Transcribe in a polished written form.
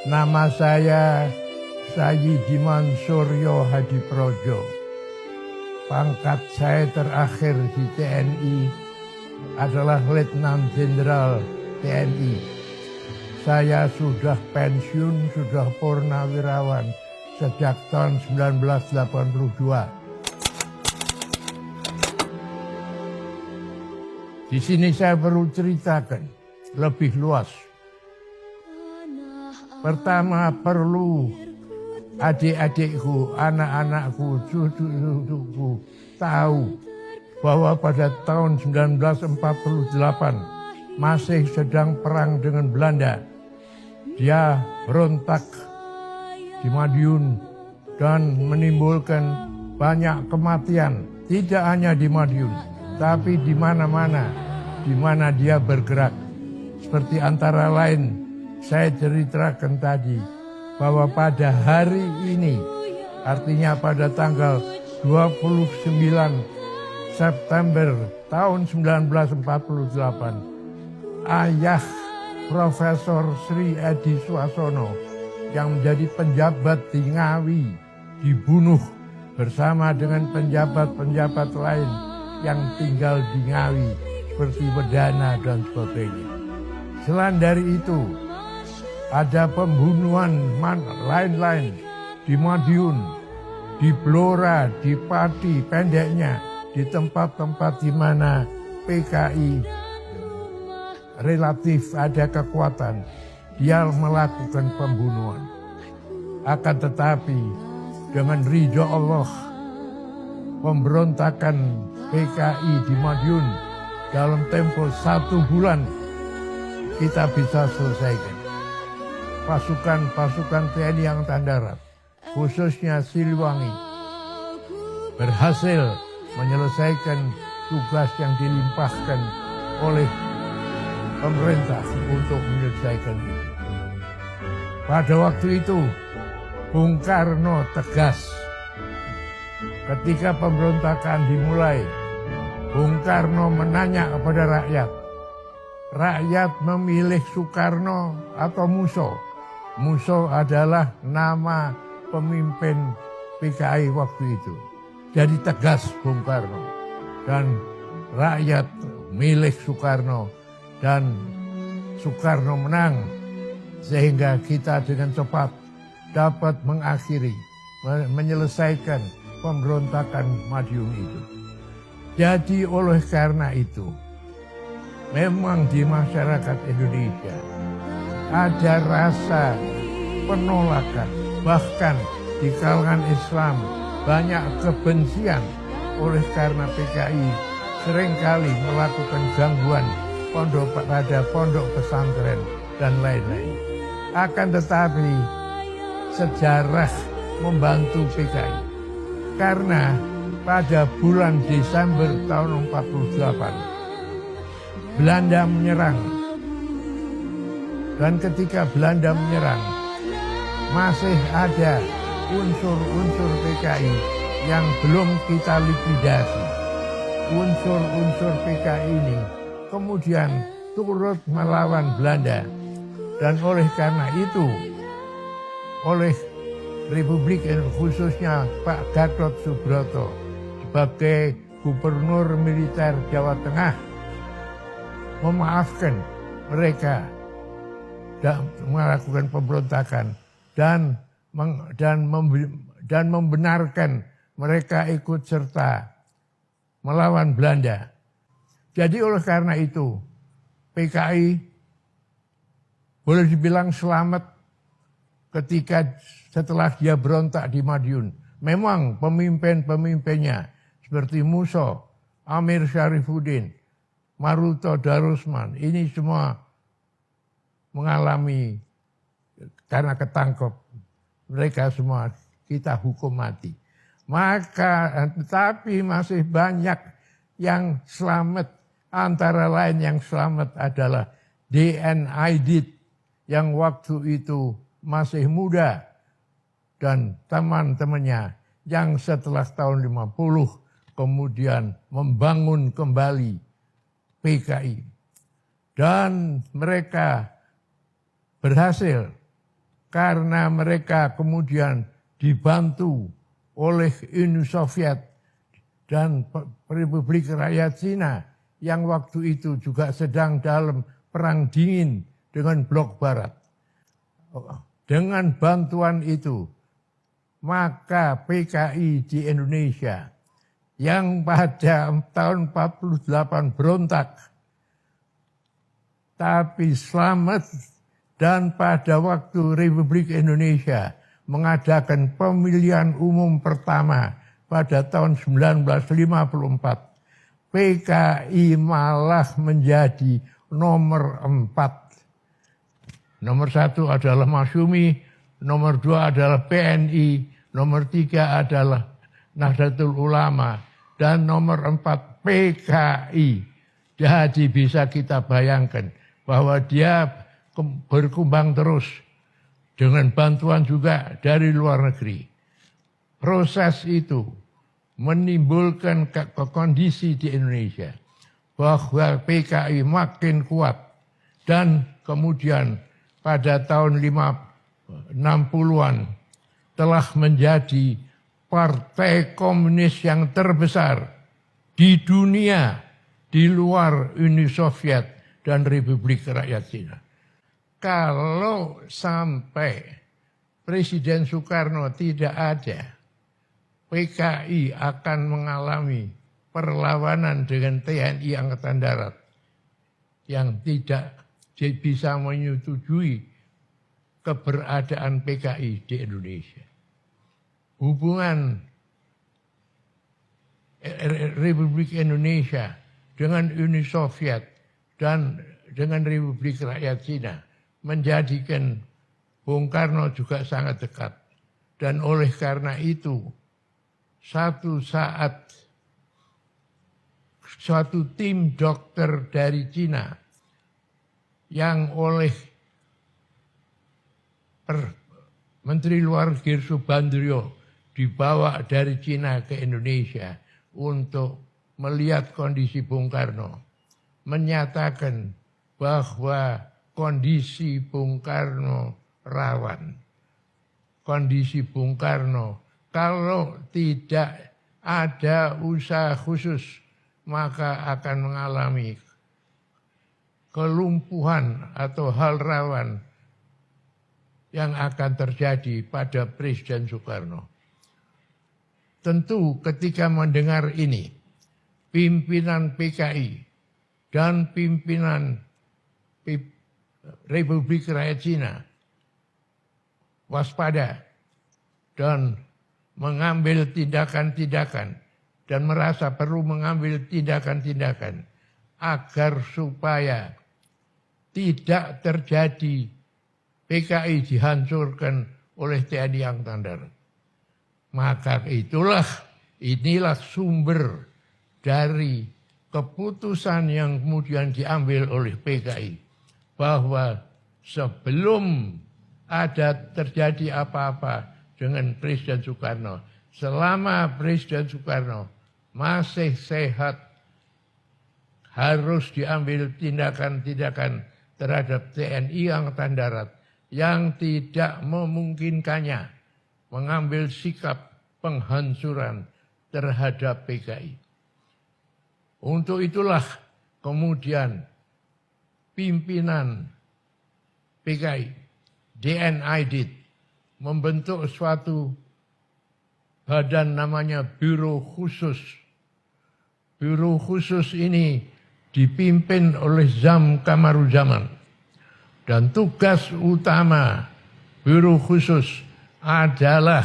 Nama saya Sayyidiman Suryo Hadiprojo. Pangkat saya terakhir di TNI adalah Letnan Jenderal TNI. Saya sudah pensiun, sudah purnawirawan sejak tahun 1982. Di sini saya perlu ceritakan lebih luas. Pertama perlu adik-adikku, anak-anakku, cucu-cucuku tahu bahwa pada tahun 1948 masih sedang perang dengan Belanda. Dia berontak di Madiun dan menimbulkan banyak kematian. Tidak hanya di Madiun, tapi di mana-mana di mana dia bergerak. Seperti antara lain saya ceritakan tadi bahwa pada hari ini, artinya pada tanggal 29 September tahun 1948, ayah Profesor Sri Edi Suasono yang menjadi penjabat di Ngawi dibunuh bersama dengan penjabat-penjabat lain yang tinggal di Ngawi seperti Wedana dan sebagainya. Selain dari itu, ada pembunuhan lain-lain di Madiun, di Blora, di Pati, pendeknya di tempat-tempat di mana PKI relatif ada kekuatan, dia melakukan pembunuhan. Akan tetapi dengan ridho Allah, pemberontakan PKI di Madiun dalam tempo 1 bulan kita bisa selesaikan. Pasukan TNI Angkatan Darat, khususnya Siliwangi, berhasil menyelesaikan tugas yang dilimpahkan oleh pemerintah untuk menyelesaikan itu. Pada waktu itu, Bung Karno tegas. Ketika pemberontakan dimulai, Bung Karno menanya kepada rakyat. Rakyat memilih Soekarno atau Musso. Musso adalah nama pemimpin PKI waktu itu. Jadi tegas Bung Karno. Dan rakyat milih Soekarno. Dan Soekarno menang. Sehingga kita dengan cepat dapat mengakhiri, menyelesaikan pemberontakan Madiun itu. Jadi oleh karena itu, memang di masyarakat Indonesia ada rasa penolakan, bahkan di kalangan Islam banyak kebencian oleh karena PKI seringkali melakukan gangguan pada pondok pesantren dan lain-lain. Akan tetapi sejarah membantu PKI karena pada bulan Desember tahun 1948 Belanda menyerang. Dan ketika Belanda menyerang, masih ada unsur-unsur PKI yang belum kita likuidasi. Unsur-unsur PKI ini kemudian turut melawan Belanda. Dan oleh karena itu, oleh Republik khususnya Pak Gatot Subroto sebagai Gubernur Militer Jawa Tengah memaafkan mereka dan melakukan pemberontakan dan membenarkan mereka ikut serta melawan Belanda. Jadi oleh karena itu PKI boleh dibilang selamat ketika setelah dia berontak di Madiun. Memang pemimpin-pemimpinnya seperti Musso, Amir Syarifuddin, Maruto Darusman, ini semua mengalami karena ketangkep. Mereka semua kita hukum mati. Maka tetapi masih banyak yang selamat. Antara lain yang selamat adalah D.N. Aidit yang waktu itu masih muda dan teman-temannya yang setelah tahun 50 kemudian membangun kembali PKI. Dan mereka berhasil karena mereka kemudian dibantu oleh Uni Soviet dan Republik Rakyat Cina yang waktu itu juga sedang dalam perang dingin dengan blok barat. Dengan bantuan itu, maka PKI di Indonesia yang pada tahun 48 berontak, tapi selamat, dan pada waktu Republik Indonesia mengadakan pemilihan umum pertama pada tahun 1954, PKI malah menjadi nomor 4. Nomor 1 adalah Masyumi, nomor 2 adalah PNI, nomor 3 adalah Nahdlatul Ulama, dan nomor 4 PKI. Jadi bisa kita bayangkan bahwa dia berkembang terus dengan bantuan juga dari luar negeri. Proses itu menimbulkan kondisi di Indonesia bahwa PKI makin kuat, dan kemudian pada tahun 60-an telah menjadi partai komunis yang terbesar di dunia di luar Uni Soviet dan Republik Rakyat Cina. Kalau sampai Presiden Soekarno tidak ada, PKI akan mengalami perlawanan dengan TNI Angkatan Darat yang tidak bisa menyetujui keberadaan PKI di Indonesia. Hubungan Republik Indonesia dengan Uni Soviet dan dengan Republik Rakyat Cina menjadikan Bung Karno juga sangat dekat. Dan oleh karena itu, satu saat suatu tim dokter dari Cina yang oleh Menteri Luar Negeri Subandrio dibawa dari Cina ke Indonesia untuk melihat kondisi Bung Karno, menyatakan bahwa kondisi Bung Karno rawan. Kondisi Bung Karno kalau tidak ada usaha khusus maka akan mengalami kelumpuhan atau hal rawan yang akan terjadi pada Presiden Soekarno. Tentu ketika mendengar ini, pimpinan PKI dan pimpinan Republik Rakyat Cina waspada dan mengambil tindakan-tindakan dan merasa perlu mengambil tindakan-tindakan agar supaya tidak terjadi PKI dihancurkan oleh TNI Angkatan Darat. Maka inilah sumber dari keputusan yang kemudian diambil oleh PKI bahwa sebelum ada terjadi apa-apa dengan Presiden Soekarno, selama Presiden Soekarno masih sehat, harus diambil tindakan-tindakan terhadap TNI Angkatan Darat yang tidak memungkinkannya mengambil sikap penghancuran terhadap PKI. Untuk itulah kemudian pimpinan PKI, DNID, membentuk suatu badan namanya Biro Khusus. Biro Khusus ini dipimpin oleh Zam Kamaruzaman. Dan tugas utama Biro Khusus adalah